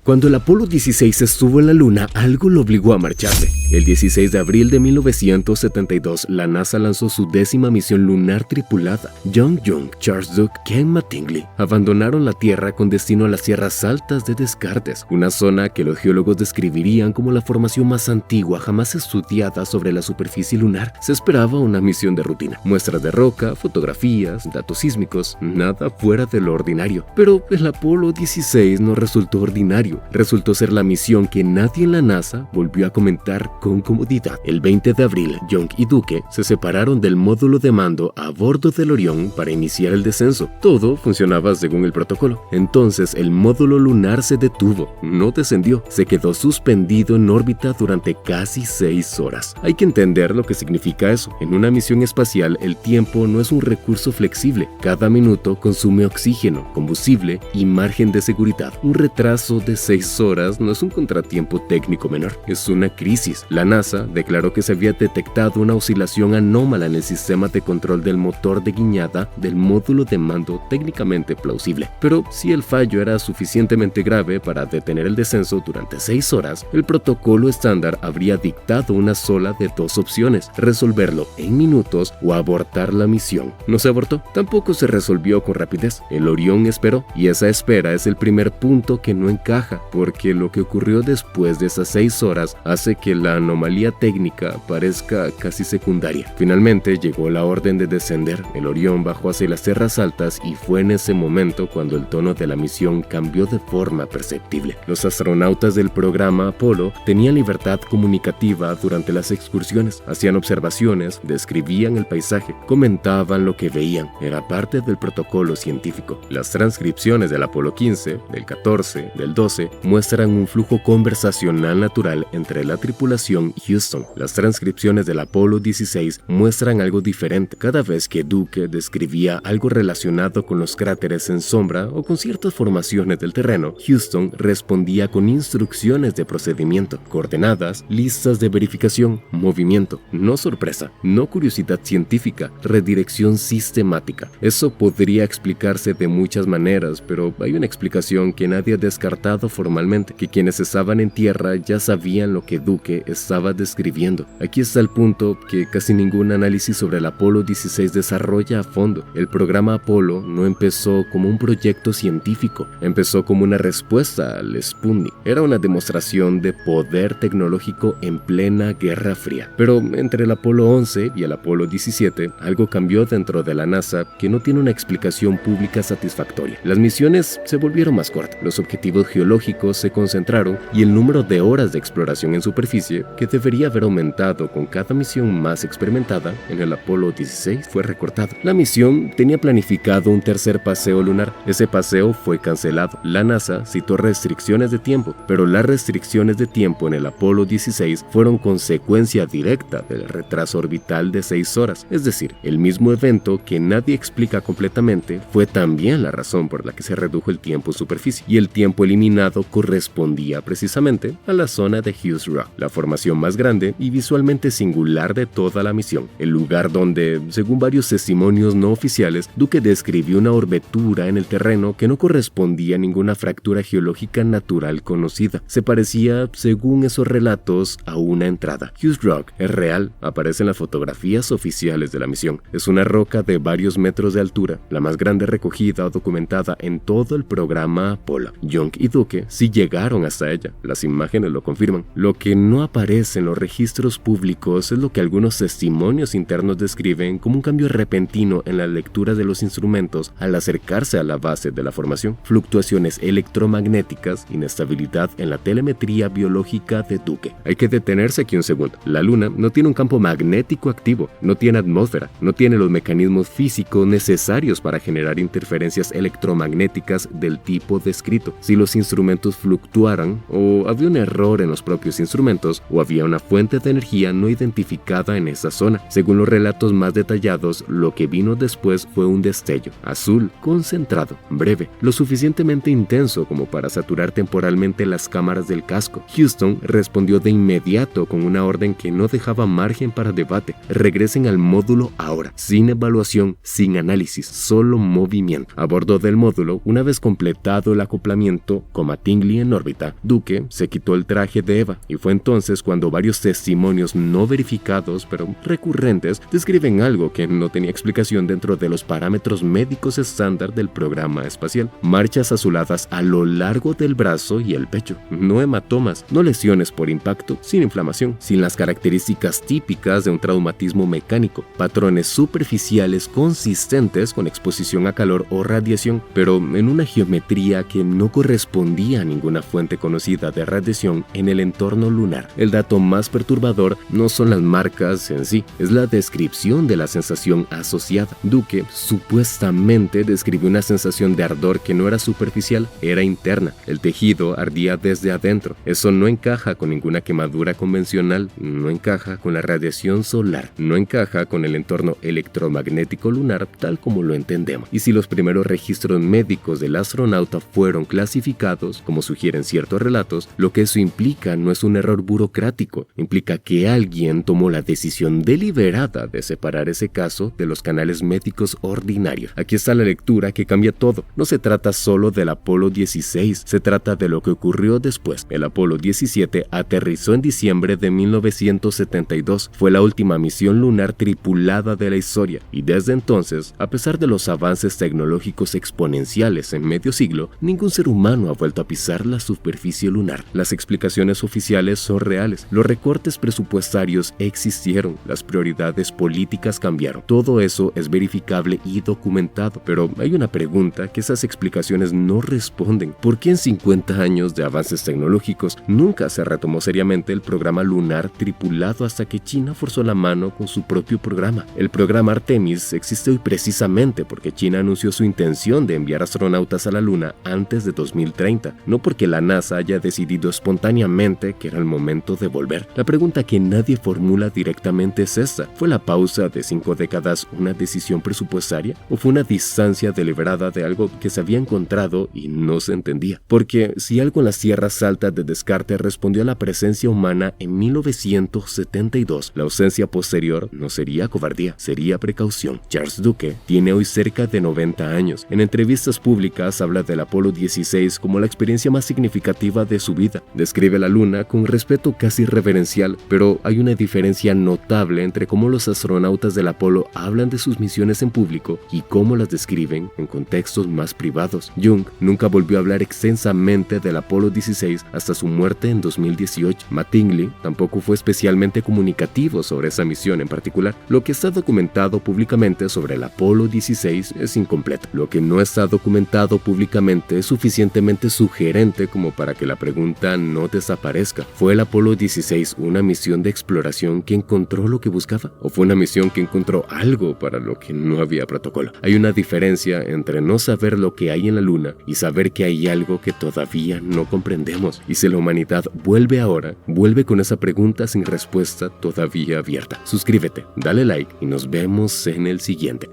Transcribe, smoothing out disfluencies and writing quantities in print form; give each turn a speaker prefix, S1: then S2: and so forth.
S1: Cuando el Apolo 16 estuvo en la Luna, algo lo obligó a marcharse. El 16 de abril de 1972, la NASA lanzó su 10ª misión lunar tripulada. John Young, Charles Duke, Ken Mattingly abandonaron la Tierra con destino a las Sierras Altas de Descartes, una zona que los geólogos describirían como la formación más antigua jamás estudiada sobre la superficie lunar. Se esperaba una misión de rutina, muestras de roca, fotografías, datos sísmicos, nada fuera de lo ordinario. Pero el Apolo 16 no resultó ordinario, resultó ser la misión que nadie en la NASA volvió a comentar con comodidad. El 20 de abril, Young y Duke se separaron del módulo de mando a bordo del Orión para iniciar el descenso. Todo funcionaba según el protocolo. Entonces el módulo lunar se detuvo, no descendió, se quedó suspendido en órbita durante casi 6 horas. Hay que entender lo que significa eso. En una misión espacial, el tiempo no es un recurso flexible. Cada minuto consume oxígeno, combustible y margen de seguridad. Un retraso de 6 horas no es un contratiempo técnico menor, es una crisis. La NASA declaró que se había detectado una oscilación anómala en el sistema de control del motor de guiñada del módulo de mando técnicamente plausible. Pero si el fallo era suficientemente grave para detener el descenso durante 6 horas, el protocolo estándar habría dictado una sola de 2 opciones: resolverlo en minutos o abortar la misión. No se abortó, tampoco se resolvió con rapidez. El Orión esperó, y esa espera es el primer punto que no encaja, porque lo que ocurrió después de esas 6 horas hace que la anomalía técnica parezca casi secundaria. Finalmente llegó la orden de descender. El Orión bajó hacia las Sierras Altas y fue en ese momento cuando el tono de la misión cambió de forma perceptible. Los astronautas del programa Apolo tenían libertad comunicativa durante las excursiones, hacían observaciones, describían el paisaje, comentaban lo que veían. Era parte del protocolo científico. Las transcripciones del Apolo 15, del 14, del 12 muestran un flujo conversacional natural entre la tripulación y Houston. Las transcripciones del Apolo 16 muestran algo diferente. Cada vez que Duke describía algo relacionado con los cráteres en sombra o con ciertas formaciones del terreno, Houston respondía con instrucciones de procedimiento, coordenadas, listas de verificación, movimiento. No sorpresa, no curiosidad científica, redirección sistemática. Eso podría explicarse de muchas maneras, pero hay una explicación que nadie ha descartado formalmente, que quienes estaban en tierra ya sabían lo que Duke estaba describiendo. Aquí está el punto que casi ningún análisis sobre el Apolo 16 desarrolla a fondo. El programa Apolo no empezó como un proyecto científico, empezó como una respuesta al Sputnik. Era una demostración de poder tecnológico en plena Guerra Fría. Pero entre el Apolo 11 y el Apolo 17, algo cambió dentro de la NASA que no tiene una explicación pública satisfactoria. Las misiones se volvieron más cortas, los objetivos geológicos se concentraron y el número de horas de exploración en superficie, que debería haber aumentado con cada misión más experimentada, en el Apolo 16 fue recortado. La misión tenía planificado un tercer paseo lunar. Ese paseo fue cancelado. La NASA citó restricciones de tiempo, pero las restricciones de tiempo en el Apolo 16 fueron consecuencia directa del retraso orbital de 6 horas. Es decir, el mismo evento que nadie explica completamente fue también la razón por la que se redujo el tiempo en superficie, y el tiempo eliminado correspondía precisamente a la zona de Hughes Rock, la formación más grande y visualmente singular de toda la misión, el lugar donde, según varios testimonios no oficiales, Duke describió una orbetura en el terreno que no correspondía a ninguna fractura geológica natural conocida. Se parecía, según esos relatos, a una entrada. Hughes Rock es real, aparece en las fotografías oficiales de la misión. Es una roca de varios metros de altura, la más grande recogida o documentada en todo el programa Apolo. Young y Duke sí llegaron hasta ella, las imágenes lo confirman. Lo que no aparece en los registros públicos es lo que algunos testimonios internos describen como un cambio repentino en la lectura de los instrumentos al acercarse a la base de la formación, fluctuaciones electromagnéticas, inestabilidad en la telemetría biológica de Duke. Hay que detenerse aquí un segundo. La Luna no tiene un campo magnético activo, no tiene atmósfera, no tiene los mecanismos físicos necesarios para generar interferencias electromagnéticas del tipo descrito. Si los instrumentos fluctuaran, o había un error en los propios instrumentos, o había una fuente de energía no identificada en esa zona. Según los relatos más detallados, lo que vino después fue un destello azul, concentrado, breve, lo suficientemente intenso como para saturar temporalmente las cámaras del casco. Houston respondió de inmediato con una orden que no dejaba margen para debate: regresen al módulo ahora, sin evaluación, sin análisis, solo movimiento. A bordo del módulo, una vez completado el acoplamiento, Mattingly en órbita, Duke se quitó el traje de Eva, y fue entonces cuando varios testimonios no verificados pero recurrentes describen algo que no tenía explicación dentro de los parámetros médicos estándar del programa espacial: marchas azuladas a lo largo del brazo y el pecho, no hematomas, no lesiones por impacto, sin inflamación, sin las características típicas de un traumatismo mecánico, patrones superficiales consistentes con exposición a calor o radiación, pero en una geometría que no correspondía a ninguna fuente conocida de radiación en el entorno lunar. El dato más perturbador no son las marcas en sí, es la descripción de la sensación asociada. Duke supuestamente describió una sensación de ardor que no era superficial, era interna. El tejido ardía desde adentro. Eso no encaja con ninguna quemadura convencional, no encaja con la radiación solar, no encaja con el entorno electromagnético lunar tal como lo entendemos. Y si los primeros registros médicos del astronauta fueron clasificados, como sugieren ciertos relatos, lo que eso implica no es un error burocrático, implica que alguien tomó la decisión deliberada de separar ese caso de los canales médicos ordinarios. Aquí está la lectura que cambia todo. No se trata solo del Apolo 16, se trata de lo que ocurrió después. El Apolo 17 aterrizó en diciembre de 1972, fue la última misión lunar tripulada de la historia, y desde entonces, a pesar de los avances tecnológicos exponenciales en medio siglo, ningún ser humano ha vuelto a pisar la superficie lunar. Las explicaciones oficiales son reales, los recortes presupuestarios existieron, las prioridades políticas cambiaron. Todo eso es verificable y documentado, pero hay una pregunta que esas explicaciones no responden. ¿Por qué en 50 años de avances tecnológicos nunca se retomó seriamente el programa lunar tripulado hasta que China forzó la mano con su propio programa? El programa Artemis existe hoy precisamente porque China anunció su intención de enviar astronautas a la Luna antes de 2030, no porque la NASA haya decidido espontáneamente que era el momento de volver. La pregunta que nadie formula directamente es esta: ¿fue la pausa de 5 décadas una decisión presupuestaria? ¿O fue una distancia deliberada de algo que se había encontrado y no se entendía? Porque si algo en las tierras altas de Descartes respondió a la presencia humana en 1972, la ausencia posterior no sería cobardía, sería precaución. Charles Duke tiene hoy cerca de 90 años. En entrevistas públicas habla del Apolo 16 como la experiencia más significativa de su vida. Describe la Luna con respeto casi reverencial, pero hay una diferencia notable entre cómo los astronautas del Apolo hablan de sus misiones en público y cómo las describen en contextos más privados. Jung nunca volvió a hablar extensamente del Apolo 16 hasta su muerte en 2018. Mattingly tampoco fue especialmente comunicativo sobre esa misión en particular. Lo que está documentado públicamente sobre el Apolo 16 es incompleto. Lo que no está documentado públicamente es suficientemente sugerente como para que la pregunta no desaparezca. ¿Fue el Apolo 16 una misión de exploración que encontró lo que buscaba? ¿O fue una misión que encontró algo para lo que no había protocolo? Hay una diferencia entre no saber lo que hay en la Luna y saber que hay algo que todavía no comprendemos. Y si la humanidad vuelve ahora, vuelve con esa pregunta sin respuesta todavía abierta. Suscríbete, dale like y nos vemos en el siguiente.